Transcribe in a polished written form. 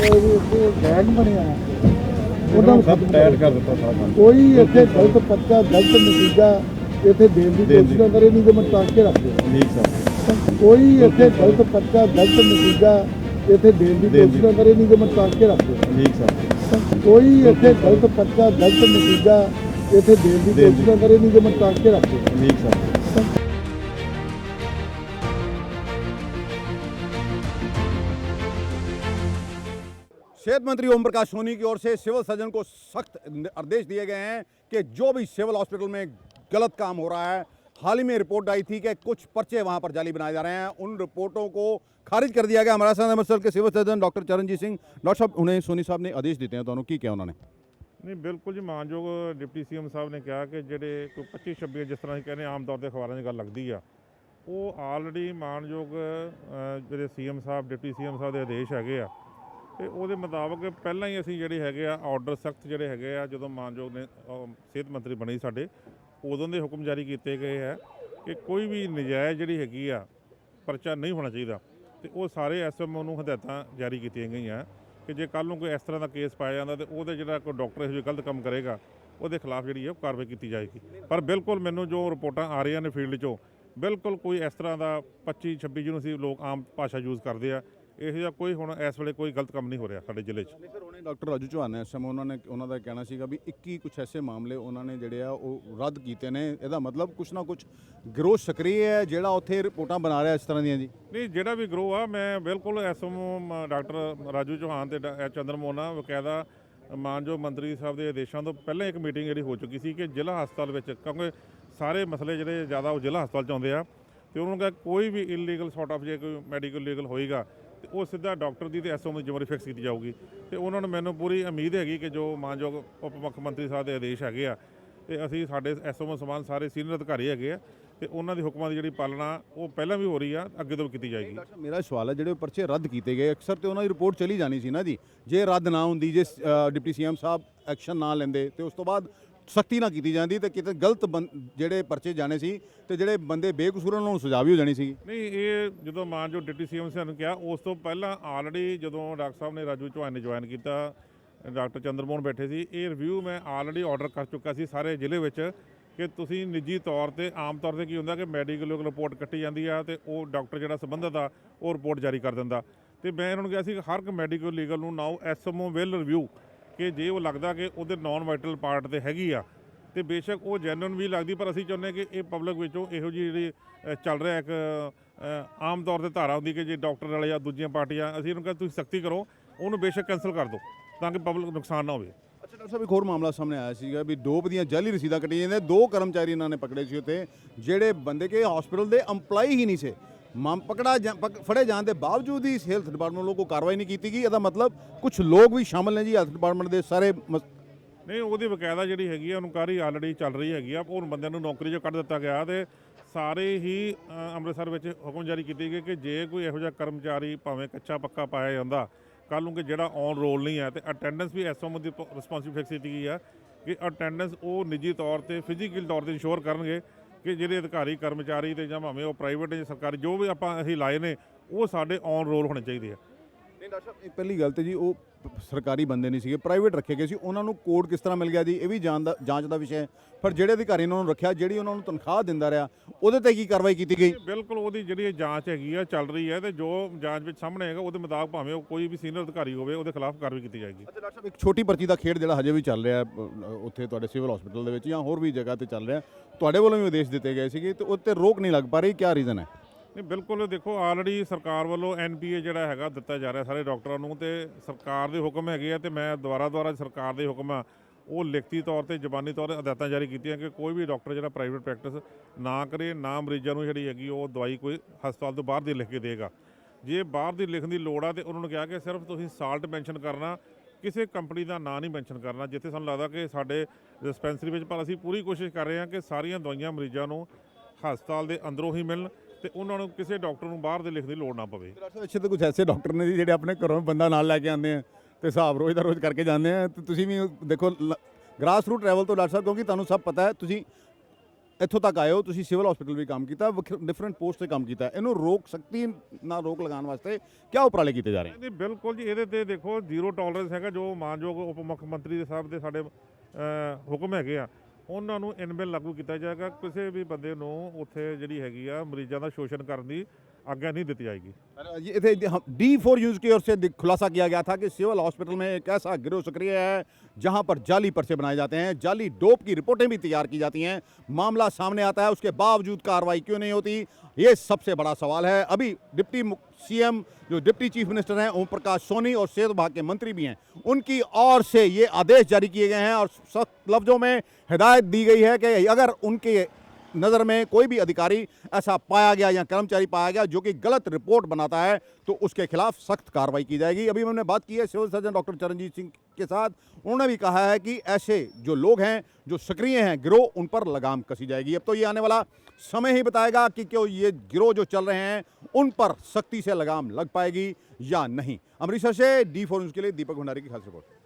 Ban बनया सब tyre कर दिता सारा काम। कोई इतने गलत पर्चा गलत नतीजा इतने देने की कोशिश ना करे, नहीं तो मैं टाँग के रख दे। ठीक सर। कोई इतने गलत पर्चा गलत नतीजा इतने देने की कोशिश ना करे, नहीं तो मैं टाँग के रख दे। ठीक सर। कोई इतने गलत पर्चा गलत नतीजा इतने देने की कोशिश ना करे, नहीं तो मैं टाँग के रख दे। ठीक सर। सेहत मंत्री ओम प्रकाश सोनी की ओर से सिविल सर्जन को सख्त निर्देश दिए गए हैं कि जो भी सिविल हॉस्पिटल में गलत काम हो रहा है, हाल ही में रिपोर्ट आई थी कि कुछ पर्चे वहां पर जाली बनाए जा रहे हैं, उन रिपोर्टों को खारिज कर दिया गया। हमारे साथ अमृतसर के civil surgeon doctor Charanjit Singh, doctor साहब उन्हें सोनी साहब ने आदेश दिते हैं, दोनों की क्या उन्होंने नहीं बिल्कुल जी, मानयोग डिप्टी सीएम साहब ने कहा कि ਜਿਹੜੇ ਕੋਈ 25-26 जिस तरह कहने आम तौर पर अखबारों की गल लगती है, वो आलरेडी मानयोग ਜਿਹੜੇ सीएम साहब डिप्टी सीएम साहब के आदेश हैगे आ ਤੇ ਉਹਦੇ ਮੁਤਾਬਕ ਪਹਿਲਾਂ ਹੀ ਅਸੀਂ ਜਿਹੜੇ ਹੈਗੇ ਆ ਆਰਡਰ ਸਖਤ ਜਿਹੜੇ ਹੈਗੇ ਆ, ਜਦੋਂ ਮਾਨਯੋਗ ਨੇ ਸਿਹਤ ਮੰਤਰੀ ਬਣੀ ਸਾਡੇ, ਉਦੋਂ ਦੇ ਹੁਕਮ ਜਾਰੀ ਕੀਤੇ ਗਏ ਹੈ ਕਿ ਕੋਈ ਵੀ ਨਜਾਇਜ਼ ਜਿਹੜੀ ਹੈਗੀ ਆ ਪਰਚਾ ਨਹੀਂ ਹੋਣਾ ਚਾਹੀਦਾ, ਤੇ ਉਹ ਸਾਰੇ ਐਸਐਮਓ ਨੂੰ ਹਦਾਇਤਾਂ ਜਾਰੀ ਕੀਤੀਆਂ ਗਈਆਂ ਕਿ ਜੇ ਕੱਲ੍ਹ ਨੂੰ ਕੋਈ ਇਸ ਤਰ੍ਹਾਂ ਦਾ ਕੇਸ ਪਾਇਆ ਜਾਂਦਾ ਤੇ ਉਹਦੇ ਜਿਹੜਾ ਕੋਈ ਡਾਕਟਰ ਇਹੋ ਜਿਹੀ ਗਲਤ ਕੰਮ ਕਰੇਗਾ ਉਹਦੇ ਖਿਲਾਫ ਜਿਹੜੀ ਹੈ ਉਹ ਕਾਰਵਾਈ ਕੀਤੀ ਜਾਏਗੀ। ਪਰ ਬਿਲਕੁਲ ਮੈਨੂੰ ਜੋ ਰਿਪੋਰਟਾਂ ਆ ਰਹੀਆਂ ਨੇ ਫੀਲਡ 'ਚੋਂ, ਬਿਲਕੁਲ ਕੋਈ ਇਸ ਤਰ੍ਹਾਂ ਦਾ 25-26 ਜਿਹਨੂੰ ਅਸੀਂ ਲੋਕ ਆਮ ਭਾਸ਼ਾ ਯੂਜ਼ ਕਰਦੇ ਆ, ਇਹੋ ਜਿਹਾ ਕੋਈ ਹੁਣ ਇਸ ਵੇਲੇ ਕੋਈ ਗਲਤ ਕੰਮ ਨਹੀਂ ਹੋ ਰਿਹਾ ਸਾਡੇ ਜ਼ਿਲ੍ਹੇ 'ਚ। ਸਰ ਉਹਨੇ ਡਾਕਟਰ ਰਾਜੂ ਚੌਹਾਨ ਨੇ ਐਸਐਮਓ ਉਹਨਾਂ ਦਾ ਕਹਿਣਾ ਸੀਗਾ ਵੀ 21 ਕੁਛ ਐਸੇ ਮਾਮਲੇ ਉਹਨਾਂ ਨੇ ਜਿਹੜੇ ਆ ਉਹ ਰੱਦ ਕੀਤੇ ਨੇ, ਇਹਦਾ ਮਤਲਬ ਕੁਛ ਨਾ ਕੁਛ ਗਿਰੋਹ ਸਕਰੀ ਹੈ ਜਿਹੜਾ ਉੱਥੇ ਰਿਪੋਰਟਾਂ ਬਣਾ ਰਿਹਾ ਇਸ ਤਰ੍ਹਾਂ ਦੀਆਂ ਜੀ। ਨਹੀਂ, ਜਿਹੜਾ ਵੀ ਗਰੋਹ ਆ, ਮੈਂ ਬਿਲਕੁਲ ਐਸਐਮਓ ਡਾਕਟਰ ਰਾਜੂ ਚੌਹਾਨ ਤੇ ਚੰਦਰ ਮੋਹਨ ਬਕਾਇਦਾ ਮਾਨਯੋਗ ਮੰਤਰੀ ਸਾਹਿਬ ਦੇ ਆਦੇਸ਼ਾਂ ਤੋਂ ਪਹਿਲਾਂ ਇੱਕ ਮੀਟਿੰਗ ਜਿਹੜੀ ਹੋ ਚੁੱਕੀ ਸੀ ਕਿ ਜ਼ਿਲ੍ਹਾ ਹਸਪਤਾਲ ਵਿੱਚ, ਕਿਉਂਕਿ ਸਾਰੇ ਮਸਲੇ ਜਿਹੜੇ ਜ਼ਿਆਦਾ ਉਹ ਜ਼ਿਲ੍ਹਾ ਹਸਪਤਾਲ 'ਚ ਆਉਂਦੇ ਆ, ਤੇ ਉਹਨਾਂ ਨੂੰ ਕਿਹਾ ਕੋਈ ਵੀ ਇਲੀਗਲ ਸੌਟ ਆਫ ਜੇ ਕੋਈ ਮੈਡੀਕਲ ਲੀਗਲ ਹੋਏਗਾ ਤੇ ਉਹ ਸਿੱਧਾ ਡਾਕਟਰ ਦੀ ਤੇ ਐਸਐਮਓ ਦੀ ਜ਼ਿੰਮੇਵਾਰੀ ਫਿਕਸ ਕੀਤੀ ਜਾਊਗੀ। ਤੇ ਉਹਨਾਂ ਨੂੰ ਮੈਨੂੰ ਪੂਰੀ ਉਮੀਦ ਹੈਗੀ ਕਿ ਜੋ ਮਾਨਯੋਗ ਉਪ ਮੁੱਖ ਮੰਤਰੀ ਸਾਹਿਬ ਦੇ ਆਦੇਸ਼ ਹੈਗੇ ਆ, ਤੇ ਅਸੀਂ ਸਾਡੇ ਐਸਐਮਓ ਸਮਾਨ ਸਾਰੇ ਸੀਨੀਅਰ ਅਧਿਕਾਰੀ ਹੈਗੇ ਆ, ਤੇ ਉਹਨਾਂ ਦੀ ਹੁਕਮਾਂ ਦੀ ਜਿਹੜੀ ਪਾਲਣਾ ਉਹ ਪਹਿਲਾਂ ਵੀ ਹੋ ਰਹੀ ਆ, ਅੱਗੇ ਤੋਂ ਵੀ ਕੀਤੀ ਜਾਏਗੀ। ਮੇਰਾ ਸਵਾਲ ਹੈ ਜਿਹੜੇ ਪਰਚੇ ਰੱਦ ਕੀਤੇ ਗਏ ਅਕਸਰ ਤੇ ਉਹਨਾਂ ਦੀ ਰਿਪੋਰਟ ਚਲੀ ਜਾਣੀ ਸੀ ਨਾ ਜੀ, ਜੇ ਰੱਦ ਨਾ ਹੁੰਦੀ, ਜੇ ਡਿਪਟੀ ਸੀਐਮ ਸਾਹਿਬ ਐਕਸ਼ਨ ਨਾ ਲੈਂਦੇ ਤੇ ਉਸ ਤੋਂ ਬਾਅਦ ਸਖਤੀ ਨਾ ਕੀਤੀ ਜਾਂਦੀ ਤੇ ਕਿਤੇ ਗਲਤ ਜਿਹੜੇ ਪਰਚੇ ਜਾਣੇ ਸੀ ਤੇ ਜਿਹੜੇ ਬੰਦੇ ਬੇਕਸੂਰ ਉਹਨਾਂ ਨੂੰ ਸਜ਼ਾ ਵੀ ਹੋ ਜਾਣੀ ਸੀ। ਨਹੀਂ, ਇਹ ਜਦੋਂ ਮਾਨਯੋਗ ਡਿਪਟੀ ਸੀਐਮ ਸਾਹਿਬ ਨੇ ਕਿਹਾ, ਉਸ ਤੋਂ ਪਹਿਲਾਂ ਆਲਰੇਡੀ ਜਦੋਂ ਡਾਕਟਰ ਸਾਹਿਬ ਨੇ ਰਾਜੂ ਚੌਹਾਨ ਨੇ ਜੁਆਇਨ ਕੀਤਾ, ਡਾਕਟਰ ਚੰਦਰ ਮੋਹਨ ਬੈਠੇ ਸੀ, ਇਹ ਰਿਵਿਊ ਮੈਂ ਆਲਰੇਡੀ ਆਰਡਰ ਕਰ ਚੁੱਕਾ ਸੀ ਸਾਰੇ ਜ਼ਿਲ੍ਹੇ ਵਿੱਚ ਕਿ ਤੁਸੀਂ ਨਿੱਜੀ ਤੌਰ ਤੇ, ਆਮ ਤੌਰ ਤੇ ਕੀ ਹੁੰਦਾ ਕਿ ਮੈਡੀਕਲ ਰਿਪੋਰਟ ਕੱਟੀ ਜਾਂਦੀ ਆ ਤੇ ਉਹ ਡਾਕਟਰ ਜਿਹੜਾ ਸੰਬੰਧਿਤ ਆ ਉਹ ਰਿਪੋਰਟ ਜਾਰੀ ਕਰ ਦਿੰਦਾ, ਤੇ ਮੈਂ ਇਹਨਾਂ ਨੂੰ ਕਿਹਾ ਸੀ ਕਿ ਹਰ ਇੱਕ ਮੈਡੀਕਲ ਲੀਗਲ ਨੂੰ ਨਾਓ ਐਸਐਮਓ ਵਿਲ ਰਿਵਿਊ ਕਿ ਜੇ ਉਹ ਲੱਗਦਾ ਕਿ ਉਹਦੇ ਨਾਨ ਵਾਈਟਲ ਪਾਰਟ ਤੇ ਹੈਗੀ ਆ ਤੇ ਬੇਸ਼ੱਕ ਉਹ ਜੈਨੂਨ ਵੀ ਲੱਗਦੀ, ਪਰ ਅਸੀਂ ਚਾਹੁੰਦੇ ਕਿ ਇਹ ਪਬਲਿਕ ਵਿੱਚੋਂ ਇਹੋ ਜਿਹੀ ਜਿਹੜੀ ਚੱਲ ਰਿਹਾ ਇੱਕ ਆਮ ਤੌਰ ਤੇ ਧਾਰਾ ਹੁੰਦੀ ਕਿ ਜੇ ਡਾਕਟਰ ਵਾਲੇ ਜਾਂ ਦੂਜੀਆਂ ਪਾਰਟੀਆਂ, ਅਸੀਂ ਇਹਨੂੰ ਕਹਿੰਦੇ ਤੁਸੀਂ ਸਖਤੀ ਕਰੋ, ਉਹਨੂੰ ਬੇਸ਼ੱਕ ਕੈਂਸਲ ਕਰ ਦਿਓ ਤਾਂ ਕਿ ਪਬਲਿਕ ਨੁਕਸਾਨ ਨਾ ਹੋਵੇ। ਅੱਛਾ ਡਾਕਟਰ ਸਾਹਿਬ, ਇੱਕ ਹੋਰ ਮਾਮਲਾ ਸਾਹਮਣੇ ਆਇਆ ਸੀਗਾ ਵੀ ਡੋਪ ਦੀਆਂ ਜਾਲੀ ਰਸੀਦਾਂ ਕੱਟੀਆਂ ਜਾਂਦੀਆਂ, 2 ਕਰਮਚਾਰੀ ਇਹਨਾਂ ਨੇ ਪਕੜੇ ਸੀ ਉੱਥੇ ਜਿਹੜੇ ਬੰਦੇ ਕੇ ਹਸਪੀਟਲ ਦੇ EMPLOYE ਹੀ ਨਹੀਂ ਸੀ। ਫੜੇ ਜਾਣ ਦੇ ਬਾਵਜੂਦ ਹੀ ਹੈਲਥ ਡਿਪਾਰਟਮੈਂਟ ਵੱਲੋਂ ਕੋਈ ਕਾਰਵਾਈ ਨਹੀਂ ਕੀਤੀ ਗਈ। ਇਹਦਾ ਮਤਲਬ ਕੁਝ ਲੋਕ ਵੀ ਸ਼ਾਮਲ ਨੇ ਜੀ ਹੈਲਥ ਡਿਪਾਰਟਮੈਂਟ ਦੇ ਸਾਰੇ। ਨਹੀਂ, ਉਹਦੀ ਬਕਾਇਦਾ ਜਿਹੜੀ ਹੈਗੀ ਆ ਉਹਨੂੰ ਕਾਰੀ ਆਲਰੇਡੀ ਚੱਲ ਰਹੀ ਹੈਗੀ ਆ, ਉਹ ਬੰਦਿਆਂ ਨੂੰ ਨੌਕਰੀ 'ਚੋਂ ਕੱਢ ਦਿੱਤਾ ਗਿਆ ਤੇ ਸਾਰੇ ਹੀ ਅੰਮ੍ਰਿਤਸਰ ਵਿੱਚ ਹੁਕਮ ਜਾਰੀ ਕੀਤੇ ਗਏ ਕਿ ਜੇ ਕੋਈ ਇਹੋ ਜਿਹਾ ਕਰਮਚਾਰੀ ਭਾਵੇਂ ਕੱਚਾ ਪੱਕਾ ਪਾਇਆ ਜਾਂਦਾ ਕੱਲ੍ਹ ਨੂੰ ਕਿ ਜਿਹੜਾ ਔਨ ਰੋਲ ਨਹੀਂ ਹੈ, ਤੇ ਅਟੈਂਡੈਂਸ ਵੀ ਐਸਐਮਓ ਦੀ ਰਿਸਪੌਂਸਿਬਿਲਿਟੀ ਫਿਕਸ ਕੀਤੀ ਗਈ ਆ ਕਿ ਅਟੈਂਡੈਂਸ ਉਹ ਨਿੱਜੀ ਤੌਰ ਤੇ ਫਿਜ਼ੀਕਲ ਤੌਰ ਤੇ ਇੰਸ਼ੋਰ ਕਰਨਗੇ ਕਿ ਜਿਹੜੇ ਅਧਿਕਾਰੀ ਕਰਮਚਾਰੀ ਤੇ ਜਾਂ ਭਾਵੇਂ ਉਹ ਪ੍ਰਾਈਵੇਟ ਜਾਂ ਸਰਕਾਰੀ ਜੋ ਵੀ ਆਪਾਂ ਅਸੀਂ ਲਾਏ ਨੇ ਉਹ ਸਾਡੇ ਔਨ ਰੋਲ ਹੋਣੇ ਚਾਹੀਦੇ ਆ। ਨਹੀਂ ਡਾਕਟਰ ਸਾਹਿਬ, ਪਹਿਲੀ ਗੱਲ ਤੇ ਜੀ ਉਹ ਸਰਕਾਰੀ ਬੰਦੇ ਨਹੀਂ ਸੀਗੇ, ਪ੍ਰਾਈਵੇਟ ਰੱਖੇ ਗਏ ਸੀ, ਉਹਨਾਂ ਨੂੰ ਕੋਡ ਕਿਸ ਤਰ੍ਹਾਂ ਮਿਲ ਗਿਆ ਜੀ, ਇਹ ਵੀ ਜਾਂਚ ਦਾ ਵਿਸ਼ਾ ਹੈ। ਪਰ ਜਿਹੜੇ ਅਧਿਕਾਰੀ ਉਹਨਾਂ ਨੂੰ ਰੱਖਿਆ, ਜਿਹੜੀ ਉਹਨਾਂ ਨੂੰ ਤਨਖਾਹ ਦਿੰਦਾ ਰਿਹਾ, ਉਹਦੇ ਤੇ ਕੀ ਕਾਰਵਾਈ ਕੀਤੀ ਗਈ? ਬਿਲਕੁਲ ਉਹਦੀ ਜਿਹੜੀ ਜਾਂਚ ਹੈਗੀ ਆ ਚੱਲ ਰਹੀ ਹੈ, ਤੇ ਜੋ ਜਾਂਚ ਵਿੱਚ ਸਾਹਮਣੇ ਆਏਗਾ ਉਹਦੇ ਮੁਤਾਬਕ ਭਾਵੇਂ ਉਹ ਕੋਈ ਵੀ ਸੀਨੀਅਰ ਅਧਿਕਾਰੀ ਹੋਵੇ ਉਹਦੇ ਖਿਲਾਫ ਕਾਰਵਾਈ ਕੀਤੀ ਜਾਏਗੀ। ਅੱਛਾ ਡਾਕਟਰ ਸਾਹਿਬ, ਇੱਕ ਛੋਟੀ ਪਰਚੀ ਦਾ ਖੇਡ ਜਿਹੜਾ ਹਜੇ ਵੀ ਚੱਲ ਰਿਹਾ ਉੱਥੇ ਤੁਹਾਡੇ ਸਿਵਲ ਹਸਪੀਟਲ ਦੇ ਵਿੱਚ ਜਾਂ ਹੋਰ ਵੀ ਜਗ੍ਹਾ ਤੇ ਚੱਲ ਰਿਹਾ, ਤੁਹਾਡੇ ਵੱਲੋਂ ਵੀ ਆਦੇਸ਼ ਦਿੱਤੇ ਗਏ ਸੀਗੇ ਤੇ ਉੱਤੇ ਰੋਕ ਨਹੀਂ ਲੱਗ ਪਾ ਰਹੀ, ਕੀ ਰੀਜ਼ਨ ਹੈ? ਨਹੀਂ, ਬਿਲਕੁਲ ਦੇਖੋ ਆਲਰੇਡੀ ਸਰਕਾਰ ਵੱਲੋਂ NPA ਜਿਹੜਾ ਹੈਗਾ ਦਿੱਤਾ ਜਾ ਰਿਹਾ ਸਾਰੇ ਡਾਕਟਰਾਂ ਨੂੰ, ਤੇ ਸਰਕਾਰ ਦੇ ਹੁਕਮ ਹੈਗੇ ਆ, ਤੇ ਮੈਂ ਦੁਬਾਰਾ ਸਰਕਾਰ ਦੇ ਹੁਕਮ ਆ ਉਹ ਲਿਖਤੀ ਤੌਰ ਤੇ ਜ਼ਬਾਨੀ ਤੌਰ ਤੇ ਹਦਾਇਤਾਂ ਜਾਰੀ ਕੀਤੀਆਂ ਕਿ ਕੋਈ ਵੀ ਡਾਕਟਰ ਜਿਹੜਾ ਪ੍ਰਾਈਵੇਟ ਪ੍ਰੈਕਟਿਸ ਨਾ ਕਰੇ, ਨਾ ਮਰੀਜ਼ਾਂ ਨੂੰ ਜਿਹੜੀ ਹੈਗੀ ਉਹ ਦਵਾਈ ਕੋਈ ਹਸਪਤਾਲ ਤੋਂ ਬਾਹਰ ਦੀ ਲਿਖ ਕੇ ਦੇਗਾ। ਜੇ ਬਾਹਰ ਦੀ ਲਿਖਣ ਦੀ ਲੋੜ ਆ ਤੇ ਉਹਨਾਂ ਨੂੰ ਕਿਹਾ ਕਿ ਸਿਰਫ ਤੁਸੀਂ ਸਾਲਟ ਮੈਂਸ਼ਨ ਕਰਨਾ, ਕਿਸੇ ਕੰਪਨੀ ਦਾ ਨਾਂ ਨਹੀਂ ਮੈਂਸ਼ਨ ਕਰਨਾ, ਜਿੱਥੇ ਸਾਨੂੰ ਲੱਗਦਾ ਕਿ ਸਾਡੇ ਡਿਸਪੈਂਸਰੀ ਵਿੱਚ। ਪਰ ਅਸੀਂ ਪੂਰੀ ਕੋਸ਼ਿਸ਼ ਕਰ ਰਹੇ ਹਾਂ ਕਿ ਸਾਰੀਆਂ ਦਵਾਈਆਂ ਮਰੀਜ਼ਾਂ ਨੂੰ ਹਸਪਤਾਲ ਦੇ ਅੰਦਰੋਂ ਹੀ ਮਿਲਣ ਤੇ ਉਹਨਾਂ ਨੂੰ ਕਿਸੇ ਡਾਕਟਰ ਨੂੰ ਬਾਹਰ ਦੇ ਲਿਖਣ ਦੀ ਲੋੜ ਨਾ ਪਵੇ। ਅੱਛਾ, ਤਾਂ ਕੁਝ ਐਸੇ ਡਾਕਟਰ ਨੇ ਜੀ ਜਿਹੜੇ ਆਪਣੇ ਘਰੋਂ ਬੰਦਾ ਨਾਲ ਲੈ ਕੇ ਆਉਂਦੇ ਆ ਤੇ ਹਿਸਾਬ ਰੋਜ਼ ਦਾ ਰੋਜ਼ ਕਰਕੇ ਜਾਂਦੇ ਆ, ਤੇ ਤੁਸੀਂ ਵੀ ਦੇਖੋ ਗ੍ਰਾਸ ਰੂਟ ਲੈਵਲ ਤੋਂ ਡਾਕਟਰ ਸਾਹਿਬ, ਕਿਉਂਕਿ ਤੁਹਾਨੂੰ ਸਭ ਪਤਾ ਹੈ, ਤੁਸੀਂ ਇੱਥੋਂ ਤੱਕ ਆਏ ਹੋ ਤੁਸੀਂ ਸਿਵਲ ਹਸਪੀਟਲ ਵੀ ਕੰਮ ਕੀਤਾ ਡਿਫਰੈਂਟ ਪੋਸਟ ਤੇ ਕੰਮ ਕੀਤਾ ਇਹਨੂੰ ਰੋਕ ਸਕਤੀ ਨਾ ਰੋਕ ਲਗਾਉਣ ਵਾਸਤੇ ਕੀ ਉਪਰਾਲੇ ਕੀਤੇ ਜਾ ਰਹੇ ਹਨ ਨਹੀਂ ਬਿਲਕੁਲ ਜੀ, ਇਹਦੇ ਤੇ ਦੇਖੋ ਜ਼ੀਰੋ ਟੋਲਰੈਂਸ ਹੈਗਾ। ਜੋ ਮਾਨਯੋਗ ਉਪ ਮੁੱਖ ਮੰਤਰੀ ਦੇ ਸਾਹਿਬ ਦੇ ਸਾਡੇ ਹੁਕਮ ਹੈਗੇ ਆ, ਉਹਨਾਂ ਨੂੰ ਇਨ ਬਿਲ ਲਾਗੂ ਕੀਤਾ ਜਾਏਗਾ। ਕਿਸੇ ਵੀ ਬੰਦੇ ਨੂੰ ਉੱਥੇ ਜਿਹੜੀ ਹੈਗੀ ਆ ਮਰੀਜ਼ਾਂ ਦਾ ਸ਼ੋਸ਼ਣ ਕਰਨ ਦੀ आज्ञा नहीं दी जाएगी। D4 न्यूज़ की ओर से खुलासा किया गया था कि सिविल हॉस्पिटल में एक ऐसा गिरोह सक्रिय है जहां पर जाली पर्चे बनाए जाते हैं, जाली डोप की रिपोर्टें भी तैयार की जाती हैं। मामला सामने आता है, उसके बावजूद कार्रवाई क्यों नहीं होती, ये सबसे बड़ा सवाल है। अभी डिप्टी सीएम जो डिप्टी चीफ मिनिस्टर हैं ओम प्रकाश सोनी और सेहत विभाग के मंत्री भी हैं, उनकी ओर से ये आदेश जारी किए गए हैं और सख्त लफ्जों में हिदायत दी गई है कि अगर उनके नज़र में कोई भी अधिकारी ऐसा पाया गया या कर्मचारी पाया गया जो कि गलत रिपोर्ट बनाता है तो उसके खिलाफ सख्त कार्रवाई की जाएगी। अभी हमने बात की है civil surgeon doctor Charanjit Singh के साथ, उन्होंने भी कहा है कि ऐसे जो लोग हैं जो सक्रिय हैं गिरोह, उन पर लगाम कसी जाएगी। अब तो ये आने वाला समय ही बताएगा कि क्यों ये गिरोह जो चल रहे हैं उन पर सख्ती से लगाम लग पाएगी या नहीं। अमृतसर से D4 न्यूज़ के लिए दीपक भंडारी की खास रिपोर्ट।